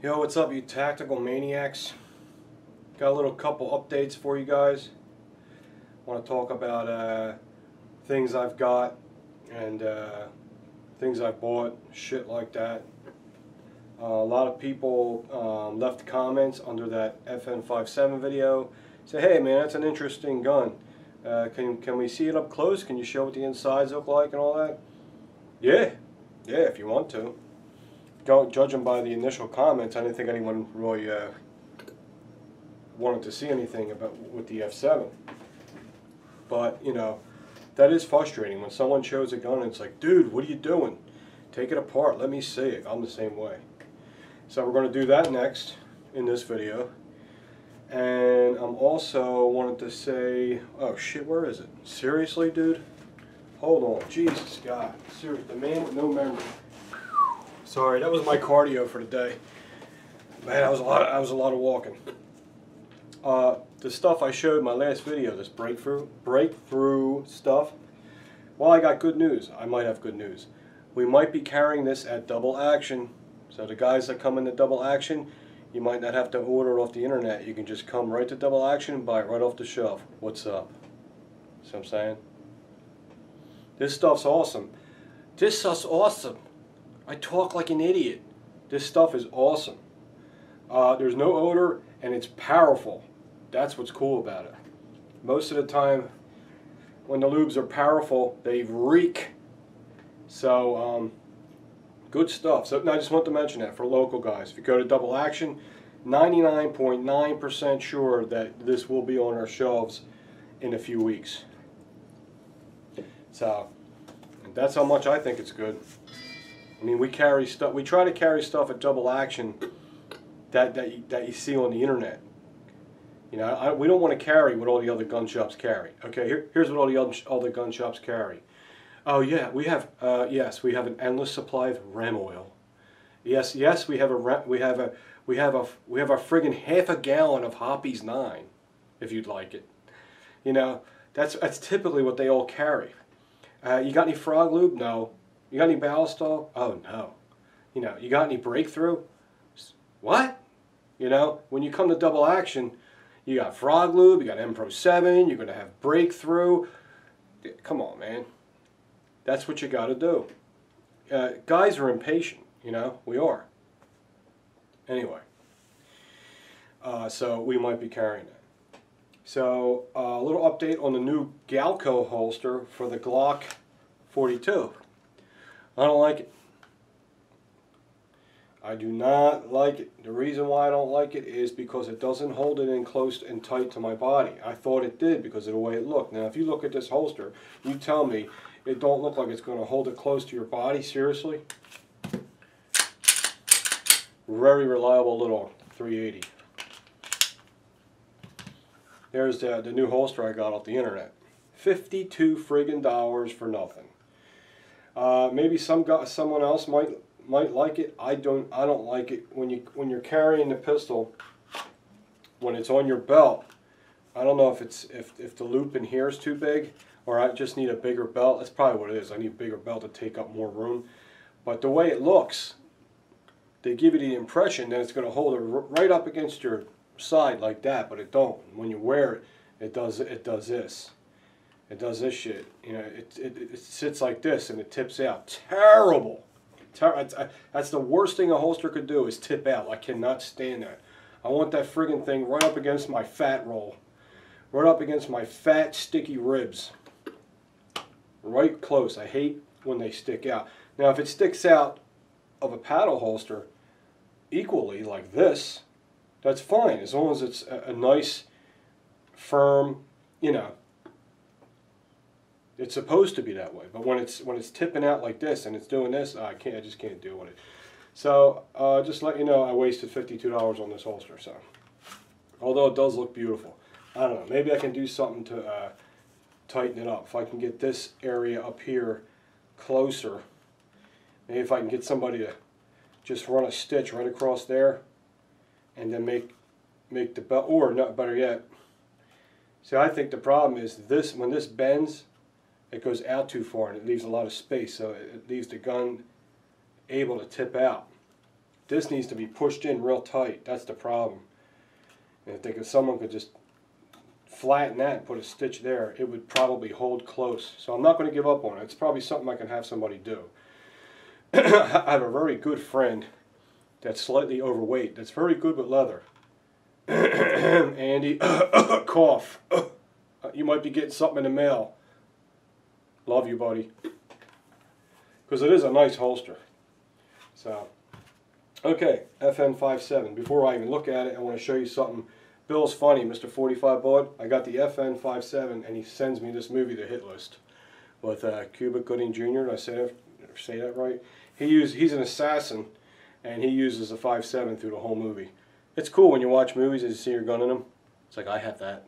Yo, what's up, you tactical maniacs? Got a little couple updates for you guys. Want to talk about things I've got and things I've bought, shit like that. A lot of people left comments under that FN57 video. Say, hey man, that's an interesting gun. Can we see it up close? Can you show what the insides look like and all that? Yeah, if you want to. Don't judge them by the initial comments. I didn't think anyone really wanted to see anything about with the F7. But you know, that is frustrating when someone shows a gun and it's like, dude, what are you doing? Take it apart. Let me see it. I'm the same way. So we're going to do that next in this video. And I'm also wanted to say, oh shit, where is it? Seriously, dude? Hold on. Jesus God. Seriously, the man with no memory. Sorry, that was my cardio for the day. Man, that was a lot of walking. The stuff I showed in my last video, this breakthrough stuff. Well, I got good news. I might have good news. We might be carrying this at double action. So the guys that come into double action, you might not have to order it off the internet. You can just come right to double action and buy it right off the shelf. What's up? See what I'm saying? This stuff's awesome. This stuff's awesome. I talk like an idiot. This stuff is awesome. There's no odor and it's powerful. That's what's cool about it. Most of the time when the lubes are powerful, they reek. So good stuff. So I just want to mention that for local guys. If you go to double action, 99.9% sure that this will be on our shelves in a few weeks. So that's how much I think it's good. I mean, we carry stuff. We try to carry stuff at double action that you see on the internet. You know, we don't want to carry what all the other gun shops carry. Okay, here's what all the other gun shops carry. Oh yeah, we have yes, we have an endless supply of ram oil. Yes, we have a friggin' half a gallon of Hoppy's 9, if you'd like it. You know, that's typically what they all carry. You got any frog lube? No. You got any ballistol? Oh no. You know, you got any breakthrough? What? You know, when you come to double action, you got frog lube, you got M Pro 7, you're gonna have breakthrough. Come on, man. That's what you got to do. Guys are impatient, you know. We are. Anyway, so we might be carrying it. So a little update on the new Galco holster for the Glock 42. I don't like it. I do not like it. The reason why I don't like it is because it doesn't hold it in close and tight to my body. I thought it did because of the way it looked. Now if you look at this holster, you tell me it don't look like it's going to hold it close to your body. Seriously? Very reliable little 380. There's the new holster I got off the internet. $52 friggin' for nothing. Maybe someone else might like it. I don't like it when you're carrying the pistol. When it's on your belt, I don't know if the loop in here is too big, or I just need a bigger belt. That's probably what it is. I need a bigger belt to take up more room. But the way it looks, they give you the impression that it's going to hold it right up against your side like that, but it don't. When you wear it, it does this. It does this shit. You know, it sits like this and it tips out. Terrible. That's the worst thing a holster could do is tip out. I cannot stand that. I want that friggin' thing right up against my fat roll. Right up against my fat, sticky ribs. Right close. I hate when they stick out. Now if it sticks out of a paddle holster equally like this, that's fine. As long as it's a nice, firm, you know, it's supposed to be that way. But when it's tipping out like this and it's doing this, I just can't deal with it. So just let you know, I wasted $52 on this holster. So although it does look beautiful, I don't know. Maybe I can do something to tighten it up. If I can get this area up here closer, maybe if I can get somebody to just run a stitch right across there, and then make the belt, or not, better yet. See, I think the problem is this: when this bends, it goes out too far and it leaves a lot of space, so it leaves the gun able to tip out. This needs to be pushed in real tight. That's the problem. And if someone could just flatten that and put a stitch there, it would probably hold close. So I'm not going to give up on it. It's probably something I can have somebody do. I have a very good friend that's slightly overweight, that's very good with leather. Andy, cough. You might be getting something in the mail. Love you, buddy. Because it is a nice holster. So, okay, FN57. Before I even look at it, I want to show you something. Bill's funny, Mr. 45 Bud. I got the FN57, and he sends me this movie, The Hit List, with Cuba Gooding Jr. Did I say that right? He's an assassin, and he uses a 5.7 through the whole movie. It's cool when you watch movies and you see your gun in them. It's like, I have that.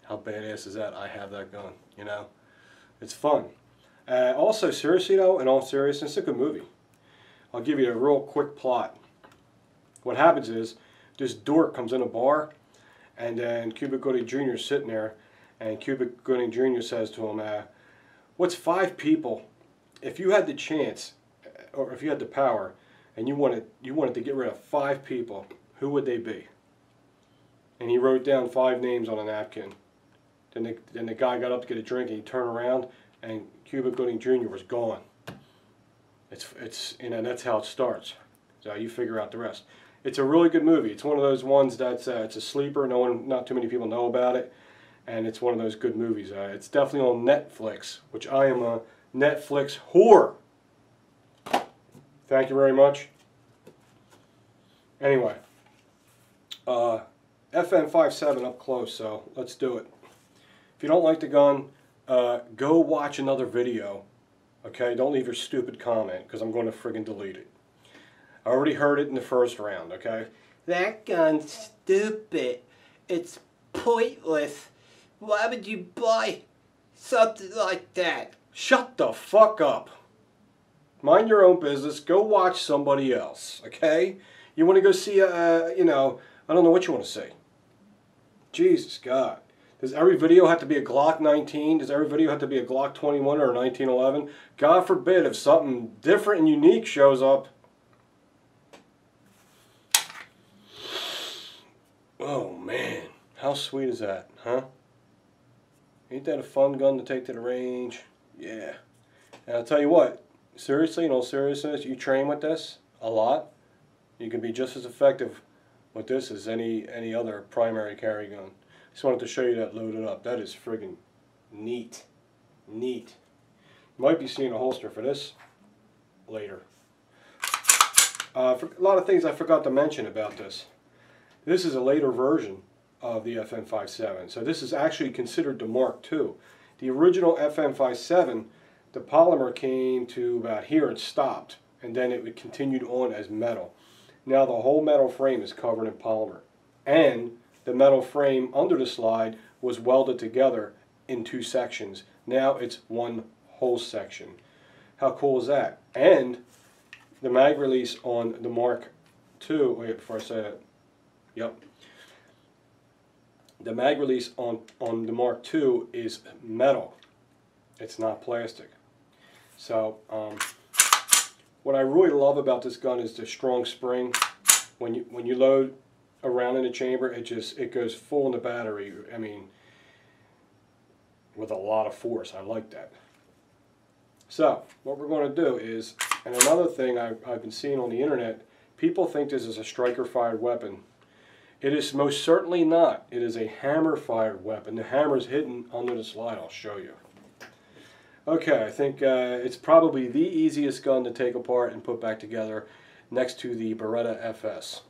How badass is that? I have that gun, you know? It's fun. Also, seriously though, in all seriousness, it's a good movie. I'll give you a real quick plot. What happens is, this dork comes in a bar, and then Cuba Gooding Jr. is sitting there, and Cuba Gooding Jr. says to him, what's 5 people, if you had the chance, or if you had the power, and you wanted to get rid of 5 people, who would they be? And he wrote down 5 names on a napkin. Then the guy got up to get a drink, and he turned around, and Cuba Gooding Jr. was gone. It's you know, that's how it starts. So you figure out the rest. It's a really good movie. It's one of those ones that's it's a sleeper. Not too many people know about it, and it's one of those good movies. It's definitely on Netflix, which I am a Netflix whore. Thank you very much. Anyway, FN57 up close, so let's do it. If you don't like the gun, go watch another video. Okay, don't leave your stupid comment, because I'm going to friggin' delete it. I already heard it in the first round, okay? That gun's stupid. It's pointless. Why would you buy something like that? Shut the fuck up. Mind your own business. Go watch somebody else, okay? You want to go see you know, I don't know what you want to see. Jesus God. Does every video have to be a Glock 19? Does every video have to be a Glock 21 or a 1911? God forbid if something different and unique shows up. Oh man, how sweet is that, huh? Ain't that a fun gun to take to the range? Yeah. And I'll tell you what, seriously, in all seriousness, you train with this a lot, you can be just as effective with this as any other primary carry gun. Just wanted to show you that loaded up. That is friggin' neat. Neat. You might be seeing a holster for this later. For a lot of things I forgot to mention about this. This is a later version of the FN57. So this is actually considered the Mark II. The original FN57, the polymer came to about here and stopped. And then it continued on as metal. Now the whole metal frame is covered in polymer. And the metal frame under the slide was welded together in 2 sections. Now it's one whole section. How cool is that? And the mag release on the Mark II, wait, before I say that, yep. The mag release on the Mark II is metal. It's not plastic. So, what I really love about this gun is the strong spring. When you load around in the chamber, it goes full in the battery. I mean, with a lot of force. I like that. So what we're going to do is, and another thing I've been seeing on the internet, people think this is a striker fired weapon. It is most certainly not. It is a hammer fired weapon. The hammer is hidden under the slide. I'll show you. Okay, I think it's probably the easiest gun to take apart and put back together next to the Beretta FS.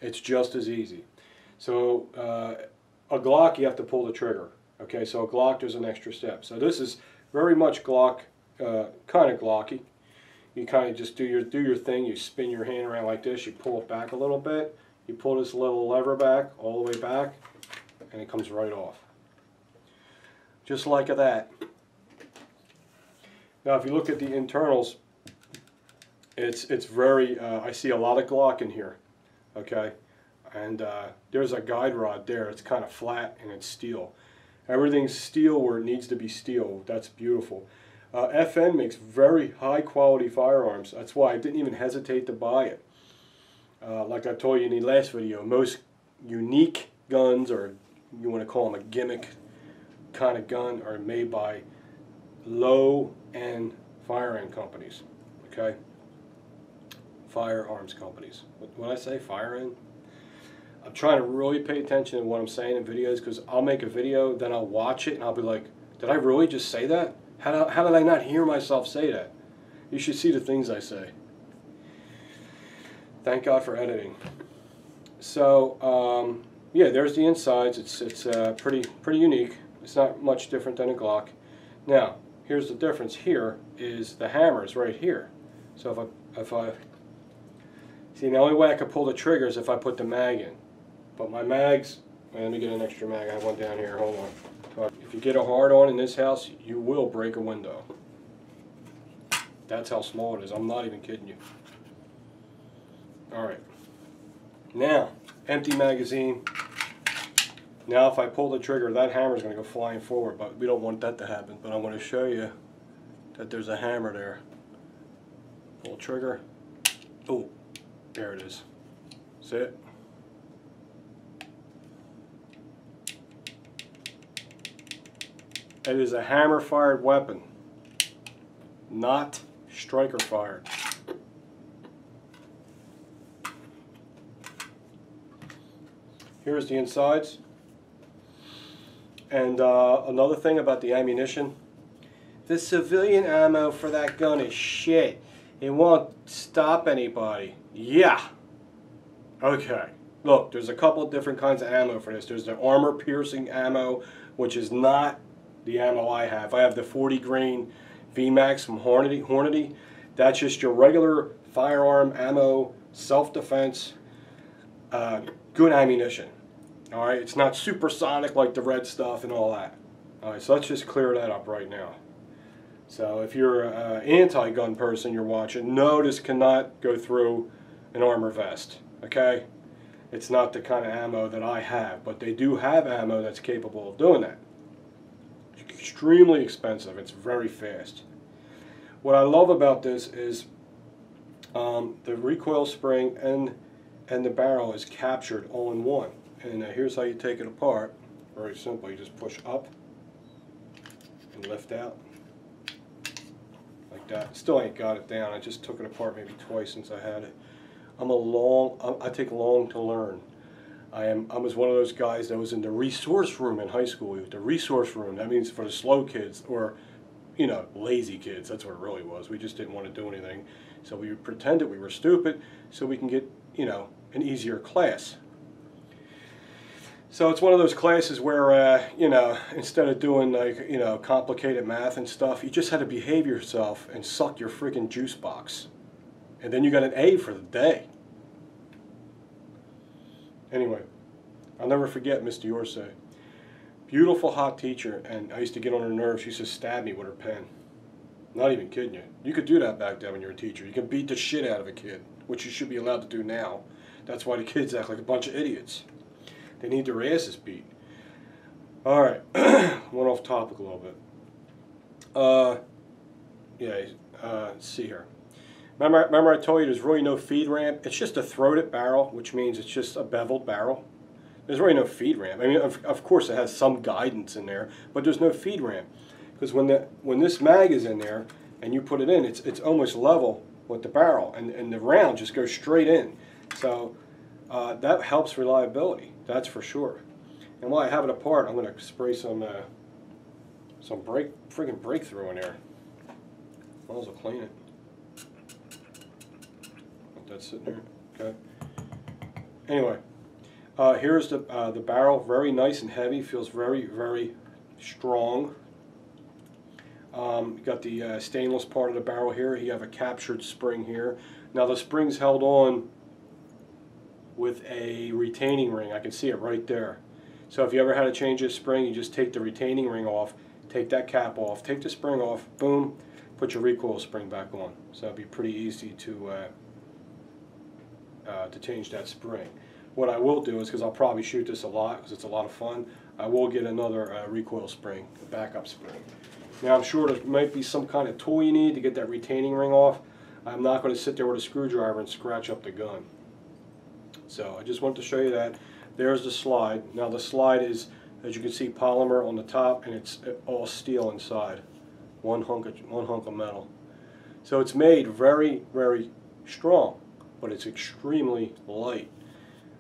It's just as easy. So a Glock, you have to pull the trigger. Okay, so a Glock, there's an extra step. So this is very much Glock, kind of Glocky. You kind of just do your thing. You spin your hand around like this. You pull it back a little bit. You pull this little lever back, all the way back, and it comes right off. Just like that. Now, if you look at the internals, it's very. I see a lot of Glock in here. Okay, and there's a guide rod there. It's kind of flat and it's steel. Everything's steel where it needs to be steel. That's beautiful. FN makes very high quality firearms. That's why I didn't even hesitate to buy it. Like I told you in the last video, most unique guns, or you want to call them a gimmick kind of gun, are made by low-end firearm companies. Okay? Firearms companies. When I say firearm, I'm trying to really pay attention to what I'm saying in videos, because I'll make a video, then I'll watch it, and I'll be like, did I really just say that? How did I not hear myself say that? You should see the things I say. Thank God for editing. So, yeah, there's the insides. It's pretty unique. It's not much different than a Glock. Now, here's the difference. Here is the hammers right here. So if I see, the only way I could pull the trigger is if I put the mag in. But my mags, let me get an extra mag. I have one down here. Hold on. But if you get a hard on in this house, you will break a window. That's how small it is. I'm not even kidding you. Alright. Now, empty magazine. Now if I pull the trigger, that hammer is going to go flying forward, but we don't want that to happen. But I want to show you that there's a hammer there. Pull trigger. Oh, there it is. See it? It is a hammer-fired weapon, not striker-fired. Here's the insides. And another thing about the ammunition, the civilian ammo for that gun is shit. It won't stop anybody. Yeah. Okay. Look, there's a couple of different kinds of ammo for this. There's the armor-piercing ammo, which is not the ammo I have. I have the 40 grain VMAX from Hornady. That's just your regular firearm ammo, self-defense, good ammunition. Alright, it's not supersonic like the red stuff and all that. Alright, so let's just clear that up right now. So if you're an anti-gun person you're watching, no, this cannot go through an armor vest. Okay? It's not the kind of ammo that I have, but they do have ammo that's capable of doing that. It's extremely expensive. It's very fast. What I love about this is the recoil spring and the barrel is captured all in one. And here's how you take it apart. Very simple. You just push up and lift out like that. Still ain't got it down. I just took it apart maybe twice since I had it. I take long to learn. I was one of those guys that was in the resource room in high school. The resource room, that means for the slow kids, or, you know, lazy kids. That's what it really was. We just didn't want to do anything. So we pretended we were stupid so we can get, you know, an easier class. So it's one of those classes where, you know, instead of doing, like, you know, complicated math and stuff, you just had to behave yourself and suck your freaking juice box. And then you got an A for the day. Anyway, I'll never forget Mr. Yorsay. Beautiful, hot teacher, and I used to get on her nerves. She used to stab me with her pen. Not even kidding you. You could do that back then when you were a teacher. You can beat the shit out of a kid, which you should be allowed to do now. That's why the kids act like a bunch of idiots. They need their asses beat. Alright, went off topic a little bit. Let's see here. Remember I told you there's really no feed ramp? It's just a throated barrel, which means it's just a beveled barrel. There's really no feed ramp. I mean, of course it has some guidance in there, but there's no feed ramp. Because when this mag is in there and you put it in, it's almost level with the barrel, and the round just goes straight in. So that helps reliability, that's for sure. And while I have it apart, I'm going to spray some friggin' breakthrough in there. Might as well clean it. Let that sit there. Okay. Anyway, here's the barrel. Very nice and heavy. Feels very, very strong. You got the stainless part of the barrel here. You have a captured spring here. Now the spring's held on with a retaining ring. I can see it right there. So if you ever had to change this spring, you just take the retaining ring off, take that cap off, take the spring off, boom, put your recoil spring back on. So it'd be pretty easy to change that spring. What I will do is, because I'll probably shoot this a lot because it's a lot of fun, I will get another recoil spring, a backup spring. Now I'm sure there might be some kind of tool you need to get that retaining ring off. I'm not going to sit there with a screwdriver and scratch up the gun. So I just wanted to show you that. There's the slide. Now the slide is, as you can see, polymer on the top, and it's all steel inside. One hunk of metal. So it's made very, very strong, but it's extremely light.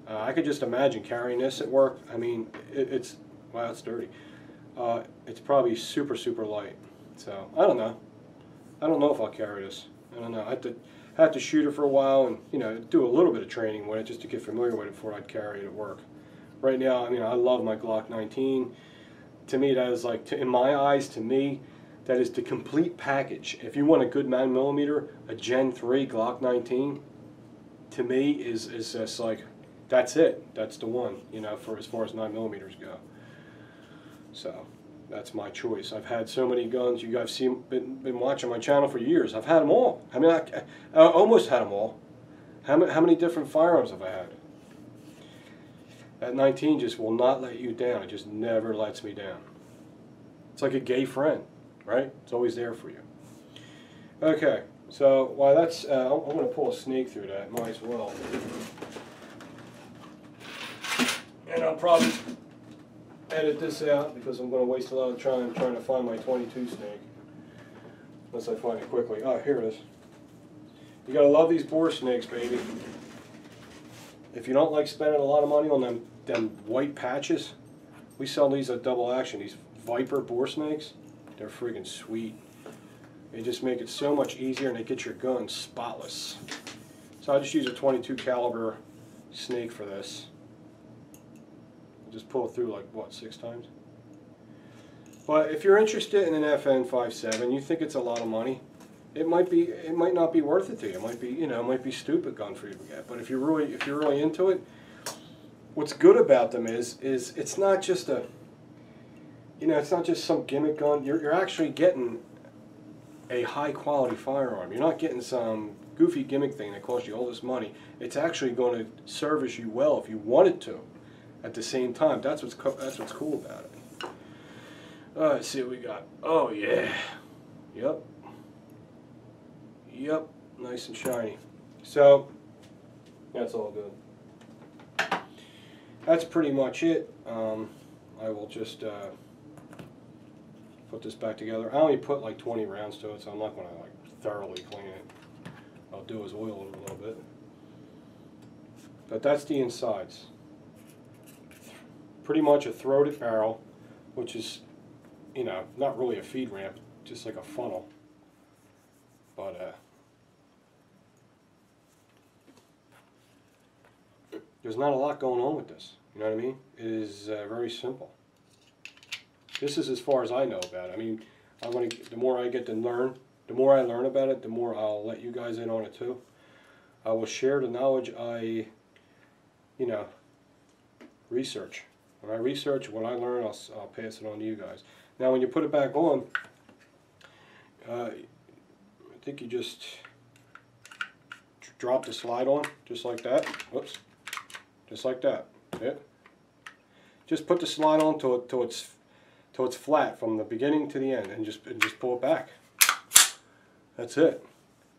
I could just imagine carrying this at work. I mean, it's, wow, it's dirty. It's probably super, super light. So I don't know. I don't know if I'll carry this. I don't know. I had to shoot it for a while and, you know, do a little bit of training with it just to get familiar with it before I'd carry it at work. Right now, I mean, I love my Glock 19. To me, that is like, in my eyes, to me, that is the complete package. If you want a good 9mm, a Gen 3 Glock 19, to me is just like, that's it. That's the one, you know, for as far as 9mm go. So that's my choice. I've had so many guns. You guys been watching my channel for years. I've had them all. I mean, I almost had them all. How many different firearms have I had? That 19 just will not let you down. It just never lets me down. It's like a gay friend, right? It's always there for you. Okay, so while that's, I'm going to pull a snake through that. Might as well. And I'll probably edit this out because I'm going to waste a lot of time trying to find my 22 snake. Unless I find it quickly. Oh, here it is. You got to love these bore snakes, baby. If you don't like spending a lot of money on them white patches, we sell these at Double Action. These Viper bore snakes, they're freaking sweet. They just make it so much easier and they get your gun spotless. So I just use a 22 caliber snake for this. Just pull it through like, what, 6 times? But if you're interested in an FN57, you think it's a lot of money, it might not be worth it to you. It might be, you know, it might be stupid gun for you to get. But if you're really into it, what's good about them is it's not just a, you know, it's not just some gimmick gun. You're actually getting a high quality firearm. You're not getting some goofy gimmick thing that costs you all this money. It's actually going to service you well if you want it to. At the same time, that's what's cool about it. Let's see what we got. Oh yeah, yep, nice and shiny. So that's all good. That's pretty much it. I will just put this back together. I only put like 20 rounds to it, so I'm not going to like thoroughly clean it. I'll do is oil it a little bit. But that's the insides. Pretty much a throated barrel, which is, you know, not really a feed ramp, just like a funnel. But there's not a lot going on with this. You know what I mean? It is very simple. This is as far as I know about it. I mean, the more I get to learn, the more I learn about it, the more I'll let you guys in on it too. I will share the knowledge I, you know, research. When I research, what I learn, I'll pass it on to you guys. Now, when you put it back on, I think you just drop the slide on, just like that. Whoops, just like that. Yeah. Just put the slide on till it's flat from the beginning to the end, and just pull it back. That's it.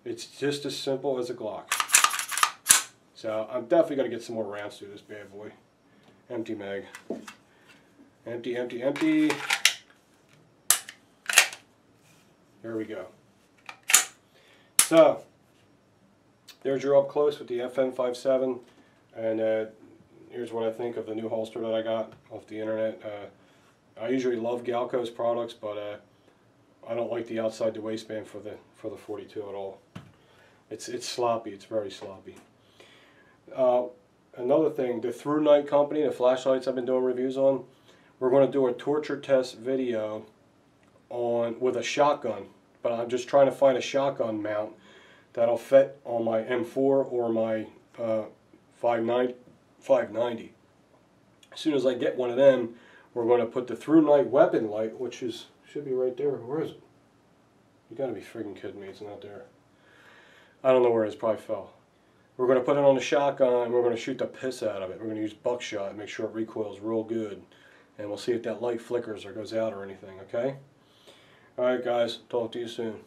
It's just as simple as a Glock. So I'm definitely gonna get some more rounds through this bad boy. Empty mag. Empty, empty, empty. There we go. So, there's your up close with the FN57, and here's what I think of the new holster that I got off the internet. I usually love Galco's products, but I don't like the outside the waistband for the 42 at all. It's sloppy. It's very sloppy. Another thing, the Through Night company, the flashlights I've been doing reviews on, we're going to do a torture test video with a shotgun, but I'm just trying to find a shotgun mount that'll fit on my M4 or my 590. As soon as I get one of them, we're going to put the Through Night weapon light, which should be right there. Where is it? You got to be freaking kidding me! It's not there. I don't know where it is. Probably fell. We're going to put it on the shotgun and we're going to shoot the piss out of it. We're going to use buckshot and make sure it recoils real good. And we'll see if that light flickers or goes out or anything, okay? Alright guys, talk to you soon.